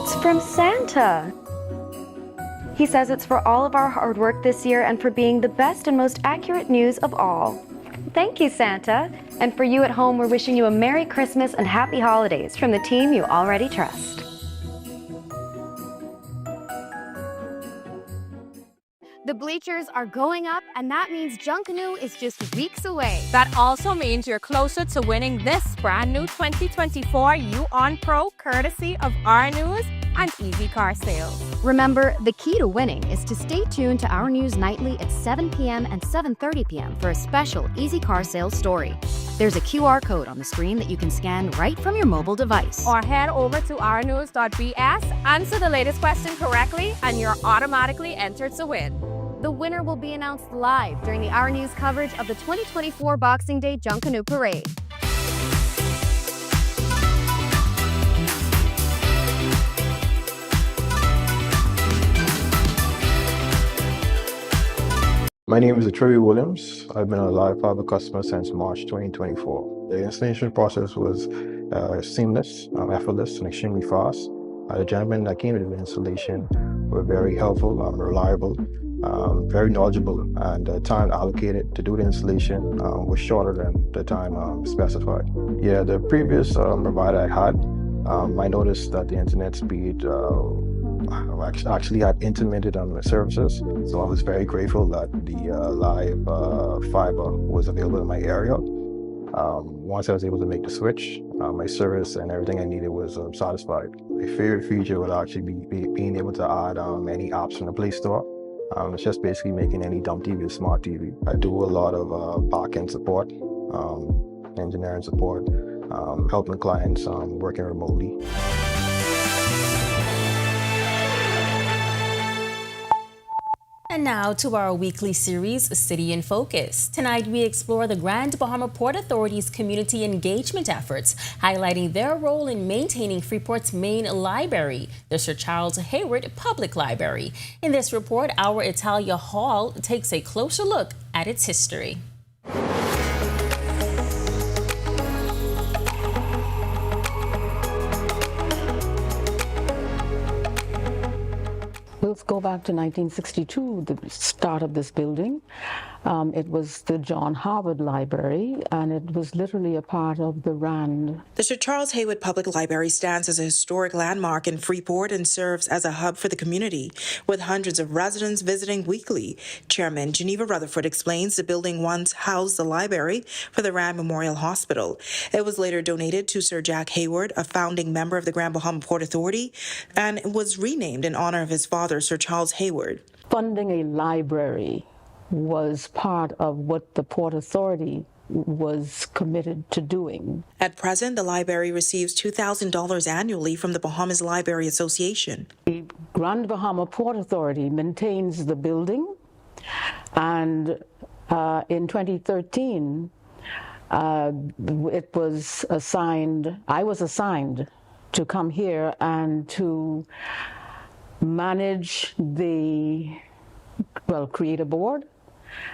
It's from Santa. He says it's for all of our hard work this year and for being the best and most accurate news of all. Thank you, Santa. And for you at home, we're wishing you a Merry Christmas and Happy Holidays from the team you already trust. The bleachers are going up, and that means Junkanoo is just weeks away. That also means you're closer to winning this brand new 2024 U-On Pro courtesy of Our News and Easy Car Sales. Remember, the key to winning is to stay tuned to Our News nightly at 7 p.m. and 7:30 p.m. for a special Easy Car Sales story. There's a QR code on the screen that you can scan right from your mobile device. Or head over to ournews.bs, answer the latest question correctly, and you're automatically entered to win. The winner will be announced live during the Our News coverage of the 2024 Boxing Day Junkanoo Parade. My name is Trevi Williams. I've been a Live Fiber customer since March 2024. The installation process was seamless, effortless, and extremely fast. The gentlemen that came to the installation were very helpful, reliable, very knowledgeable, and the time allocated to do the installation was shorter than the time specified. Yeah, the previous provider I had, I noticed that the internet speed actually had intermittent services, so I was very grateful that the live fiber was available in my area. Once I was able to make the switch, my service and everything I needed was satisfied. My favorite feature would actually be being able to add any apps from the Play Store. It's just basically making any dumb TV a smart TV. I do a lot of back-end support, engineering support, helping clients working remotely. And now to our weekly series, City in Focus. Tonight we explore the Grand Bahama Port Authority's community engagement efforts, highlighting their role in maintaining Freeport's main library, the Sir Charles Hayward Public Library. In this report, our Italia Hall takes a closer look at its history. Let's go back to 1962, the start of this building. It was the John Howard Library, and it was literally a part of the RAND. The Sir Charles Hayward Public Library stands as a historic landmark in Freeport and serves as a hub for the community, with hundreds of residents visiting weekly. Chairman Geneva Rutherford explains the building once housed the library for the RAND Memorial Hospital. It was later donated to Sir Jack Hayward, a founding member of the Grand Bahama Port Authority, and was renamed in honor of his father, Sir Charles Hayward. Funding a library was part of what the Port Authority was committed to doing. At present, the library receives $2,000 annually from the Bahamas Library Association. The Grand Bahama Port Authority maintains the building, and in 2013, I was assigned to come here and to manage create a board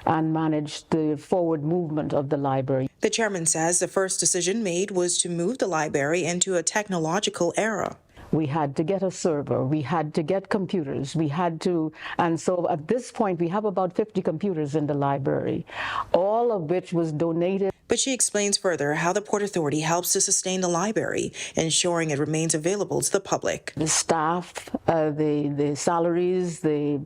and manage the forward movement of the library. The chairman says the first decision made was to move the library into a technological era. We had to get a server, we had to get computers, and so at this point we have about 50 computers in the library, all of which was donated. But she explains further how the Port Authority helps to sustain the library, ensuring it remains available to the public. The staff, the salaries, the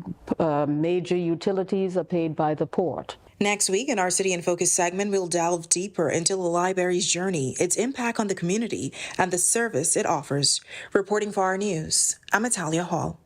major utilities are paid by the port. Next week in our City in Focus segment, we'll delve deeper into the library's journey, its impact on the community, and the service it offers. Reporting for our news, I'm Italia Hall.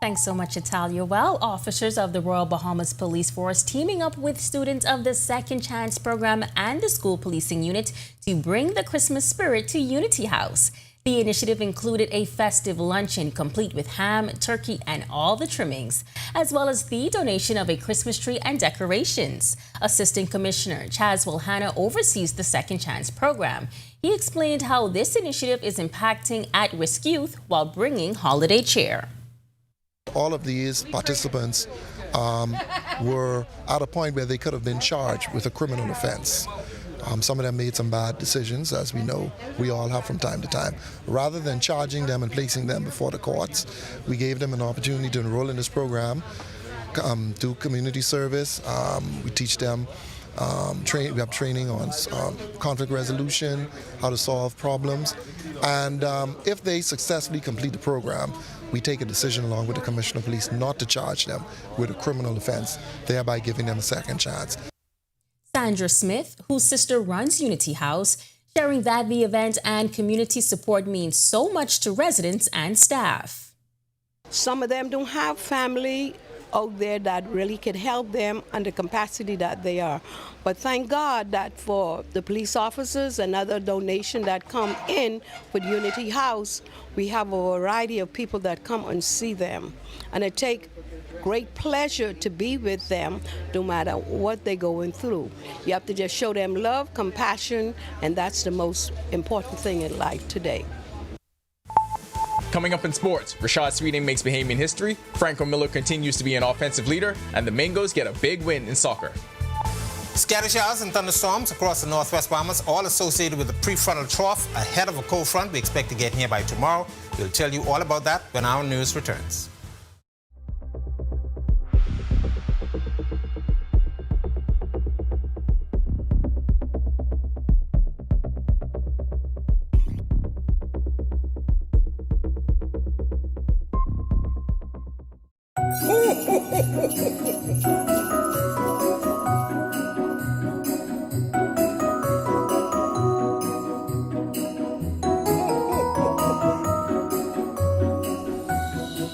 Thanks so much, Italia. Well, officers of the Royal Bahamas Police Force teaming up with students of the Second Chance program and the school policing unit to bring the Christmas spirit to Unity House. The initiative included a festive luncheon complete with ham, turkey, and all the trimmings, as well as the donation of a Christmas tree and decorations. Assistant Commissioner Chaz Wilhanna oversees the Second Chance program. He explained how this initiative is impacting at-risk youth while bringing holiday cheer. All of these participants were at a point where they could have been charged with a criminal offense. Some of them made some bad decisions, as we know we all have from time to time. Rather than charging them and placing them before the courts, we gave them an opportunity to enroll in this program, do community service. We teach them, we have training on conflict resolution, how to solve problems. And if they successfully complete the program, we take a decision along with the Commissioner of Police not to charge them with a criminal offense, thereby giving them a second chance. Sandra Smith, whose sister runs Unity House, sharing that the event and community support means so much to residents and staff. Some of them don't have family out there that really can help them and the capacity that they are. But thank God that for the police officers and other donations that come in with Unity House, we have a variety of people that come and see them. And it takes great pleasure to be with them no matter what they're going through. You have to just show them love, compassion, and that's the most important thing in life today. Coming up in sports, Rashad Sweeting makes Bahamian history, Franco Miller continues to be an offensive leader, and the Mangos get a big win in soccer. Scattered showers and thunderstorms across the northwest Bahamas, all associated with a prefrontal trough ahead of a cold front we expect to get here by tomorrow. We'll tell you all about that when our news returns.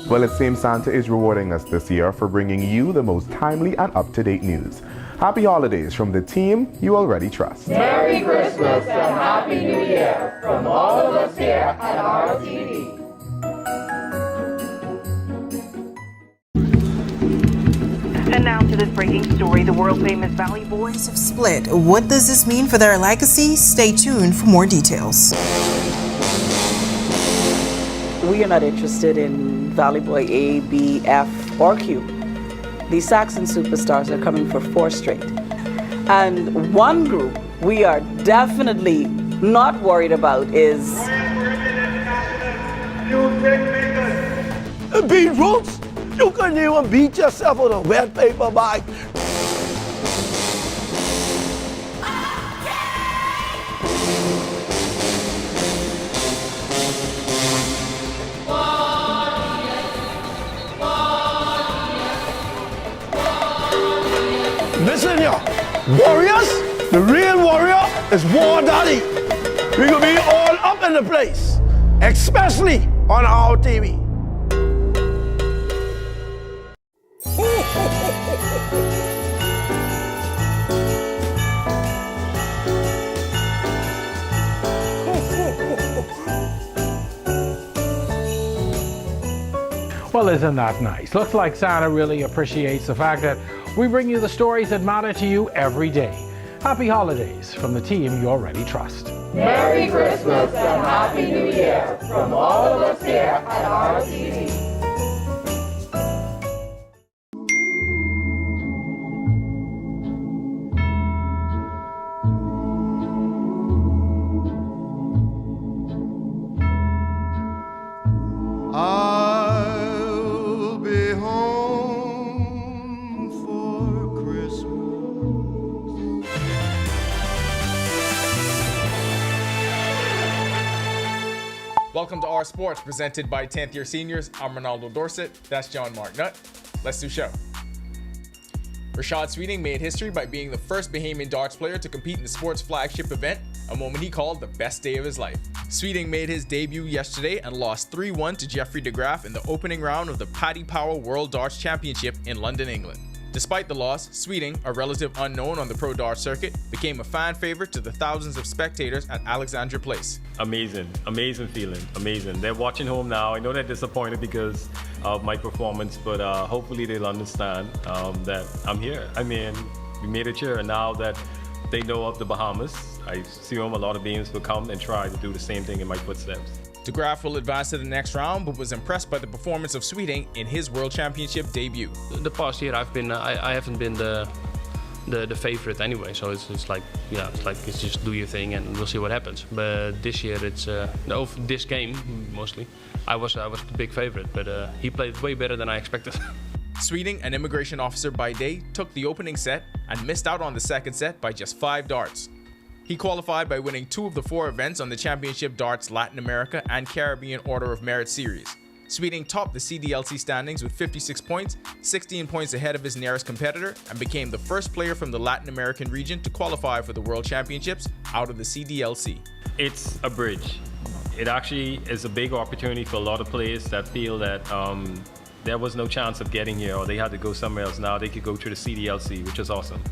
Well, it seems Santa is rewarding us this year for bringing you the most timely and up-to-date news. Happy holidays from the team you already trust. Merry Christmas and Happy New Year from all of us here at RTV. And now to this breaking story. The world-famous Valley Boys have split. What does this mean for their legacy? Stay tuned for more details. We are not interested in Valley Boy A, B, F, or Q. These Saxon superstars are coming for 4 straight. And one group we are definitely not worried about is... Beat Roots? You couldn't even beat yourself with a wet paper bag. Listen here, warriors, the real warrior is War Daddy. We gonna be all up in the place, especially on our TV. Well, isn't that nice? Looks like Santa really appreciates the fact that we bring you the stories that matter to you every day. Happy holidays from the team you already trust. Merry Christmas and Happy New Year from all of us here at RTD. I'll be home for Christmas. Welcome to Our Sports, presented by 10th Year Seniors. I'm Ronaldo Dorset. That's John Mark Nutt. Let's do show. Rashad Sweeting made history by being the first Bahamian darts player to compete in the sport's flagship event, a moment he called the best day of his life. Sweeting made his debut yesterday and lost 3-1 to Jeffrey DeGraff in the opening round of the Paddy Power World Darts Championship in London, England. Despite the loss, Sweeting, a relative unknown on the pro dart circuit, became a fan favorite to the thousands of spectators at Alexandra Place. Amazing feeling, amazing. They're watching home now. I know they're disappointed because of my performance, but hopefully they'll understand that I'm here. I mean, we made it here, and now that they know of the Bahamas, I assume a lot of Bahamians will come and try to do the same thing in my footsteps. DeGraff will advance to the next round, but was impressed by the performance of Sweeting in his World Championship debut. The past year, I haven't been the favorite anyway, so it's like it's just do your thing and we'll see what happens. But this year, it's this game mostly, I was the big favorite, but he played way better than I expected. Sweeting, an immigration officer by day, took the opening set and missed out on the second set by just 5 darts. He qualified by winning 2 of the 4 events on the Championship Darts Latin America and Caribbean Order of Merit Series. Sweeting topped the CDLC standings with 56 points, 16 points ahead of his nearest competitor, and became the first player from the Latin American region to qualify for the World Championships out of the CDLC. It's a bridge. It actually is a big opportunity for a lot of players that feel that there was no chance of getting here or they had to go somewhere else. Now they could go to the CDLC, which is awesome.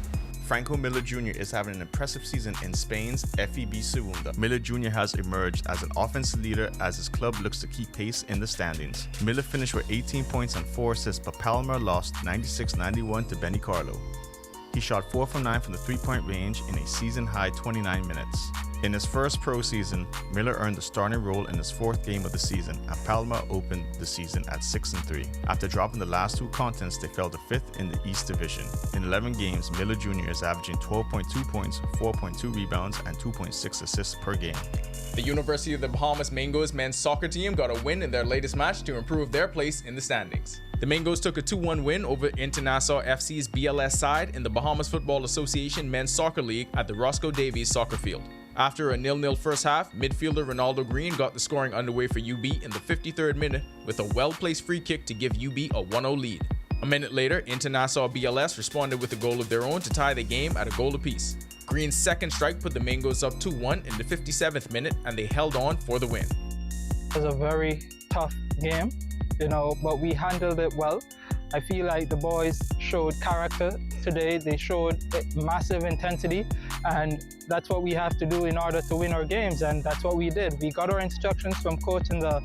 Franco Miller Jr. is having an impressive season in Spain's FEB Segunda. Miller Jr. has emerged as an offensive leader as his club looks to keep pace in the standings. Miller finished with 18 points and 4 assists, but Palma lost 96-91 to Benny Carlo. He shot 4 from 9 from the three-point range in a season-high 29 minutes. In his first pro season, Miller earned the starting role in his 4th game of the season, and Palma opened the season at 6-3. After dropping the last 2 contests, they fell to 5th in the East Division. In 11 games, Miller Jr. is averaging 12.2 points, 4.2 rebounds, and 2.6 assists per game. The University of the Bahamas Mangoes men's soccer team got a win in their latest match to improve their place in the standings. The Mangoes took a 2-1 win over Internassau FC's BLS side in the Bahamas Football Association Men's Soccer League at the Roscoe Davies Soccer Field. After a 0-0 first half, midfielder Ronaldo Green got the scoring underway for UB in the 53rd minute with a well-placed free kick to give UB a 1-0 lead. A minute later, Internassau BLS responded with a goal of their own to tie the game at a goal apiece. Green's second strike put the Mangoes up 2-1 in the 57th minute, and they held on for the win. It was a very tough game, but we handled it well. I feel like the boys showed character today. They showed massive intensity, and that's what we have to do in order to win our games, and that's what we did. We got our instructions from coach in the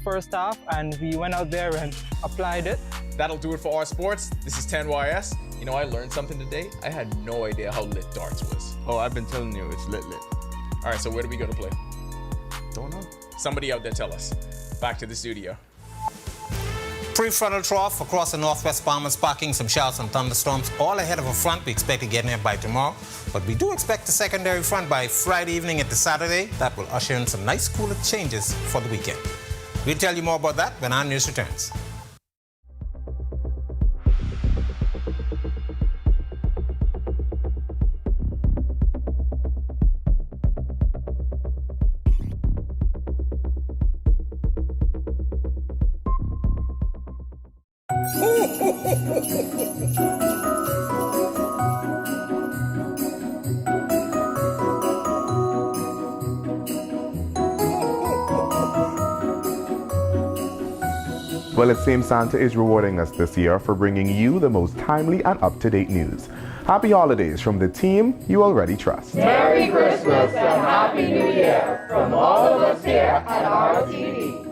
first half, and we went out there and applied it. That'll do it for Our Sports. This is 10YS. I learned something today. I had no idea how lit darts was. Oh, I've been telling you, it's lit. All right, so where do we go to play? Don't know. Somebody out there tell us. Back to the studio. Prefrontal trough across the northwest Bahamas, sparking some showers and thunderstorms, all ahead of a front we expect to get here by tomorrow. But we do expect a secondary front by Friday evening into Saturday. That will usher in some nice cooler changes for the weekend. We'll tell you more about that when our news returns. Well, it seems Santa is rewarding us this year for bringing you the most timely and up-to-date news. Happy holidays from the team you already trust. Merry Christmas and Happy New Year from all of us here at RTD.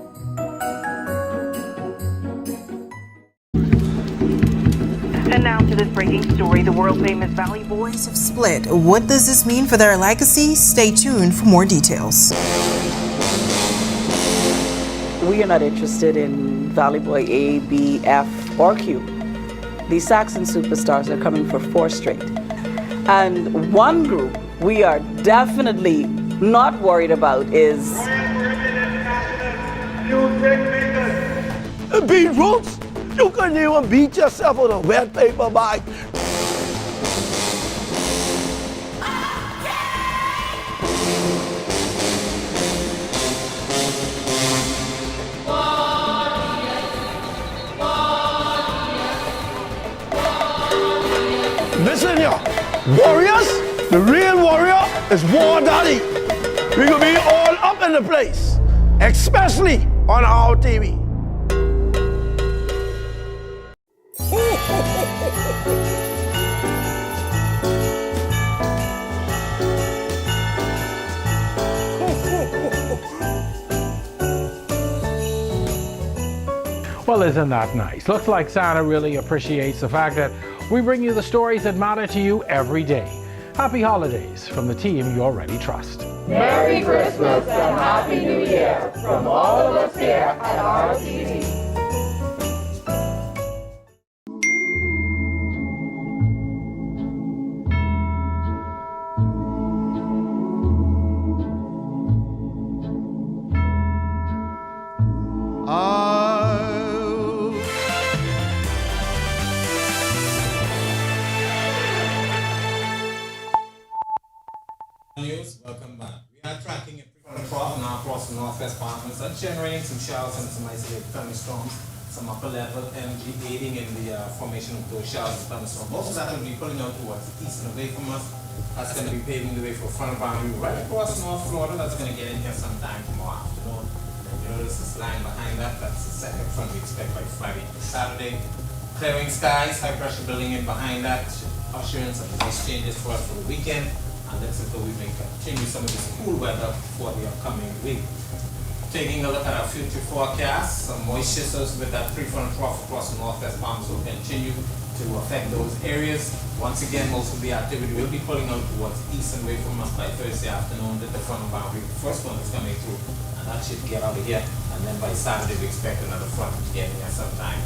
And now to this breaking story. The world-famous Valley Boys have split. What does this mean for their legacy? Stay tuned for more details. We are not interested in Valley Boy A, B, F, or Q. These Saxon superstars are coming for 4 straight. And one group we are definitely not worried about is... Beat Roots? You couldn't even beat yourself on a wet paper bag. Listen here, warriors, the real warrior is War Daddy. We gonna be all up in the place, especially on our TV. Well, isn't that nice? Looks like Santa really appreciates the fact that we bring you the stories that matter to you every day. Happy holidays from the team you already trust. Merry Christmas and Happy New Year from all of us here at RTV. News, welcome back. We are tracking it from the trough now across the northwest Bahamas and generating some showers and some isolated thunderstorms, some upper level energy aiding in the formation of those showers and thunderstorms. Most of that will be pulling out towards the east and away from us. That's going to be paving the way for front boundary right across North Florida. That's going to get in here sometime tomorrow afternoon. And you notice this line behind that, that's the second front we expect by Friday to Saturday. Clearing skies, high pressure building in behind that, ushering some nice changes for us for the weekend. And that's until we may continue some of this cool weather for the upcoming week. Taking a look at our future forecast, some moisture sources with that pre-front trough across the northwest Bahamas will continue to affect those areas. Once again, most of the activity will be pulling out towards east and away from us by Thursday afternoon with the front boundary. The first one is coming through, and that should get out of here. And then by Saturday, we expect another front to get in here sometime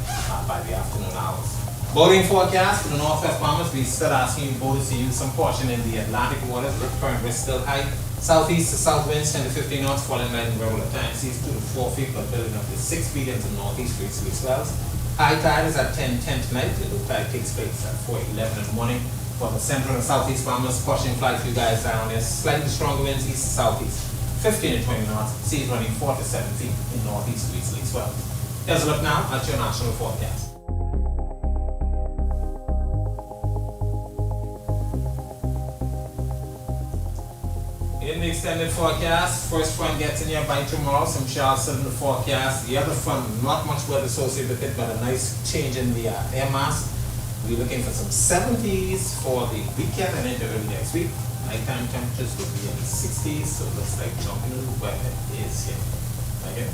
by the afternoon hours. Boating forecast for the northwest Bahamas, we still asking boaters to use some caution in the Atlantic waters. The current risk still high. Southeast to south winds 10 to 15 knots, falling light and regular time seas 2 to 4 feet, but building up to 6 feet into northeast westerly swells. High tide is at 10:10 tonight. The low tide takes place at 4:11 in the morning. For the central and southeast Bahamas, caution flight for you guys down there. Slightly stronger winds east to southeast, 15 to 20 knots. Seas running 4 to 7 feet in northeast westerly swells. Here's a look now at your national forecast. In the extended forecast, first front gets in here by tomorrow, some showers still in the forecast. The other front, not much weather associated with it, but a nice change in the air mass. We're looking for some 70s for the weekend and into early next week. Nighttime temperatures will be in the 60s, so it looks like Junkanoo weather is here. Okay.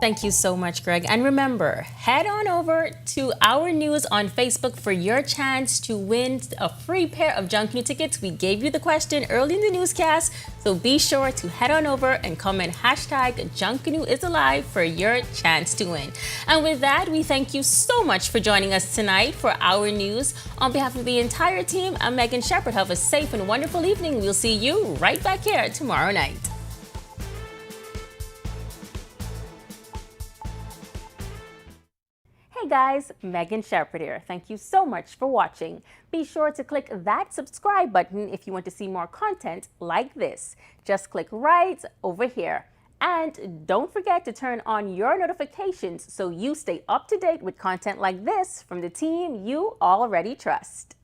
Thank you so much, Greg. And remember, head on over to Our News on Facebook for your chance to win a free pair of Junkanoo tickets. We gave you the question early in the newscast, so be sure to head on over and comment hashtag Junkanoo is alive for your chance to win. And with that, we thank you so much for joining us tonight for Our News. On behalf of the entire team, I'm Megan Shepherd. Have a safe and wonderful evening. We'll see you right back here tomorrow night. Hey guys, Megan Shepherd here. Thank you so much for watching. Be sure to click that subscribe button if you want to see more content like this. Just click right over here. And don't forget to turn on your notifications so you stay up to date with content like this from the team you already trust.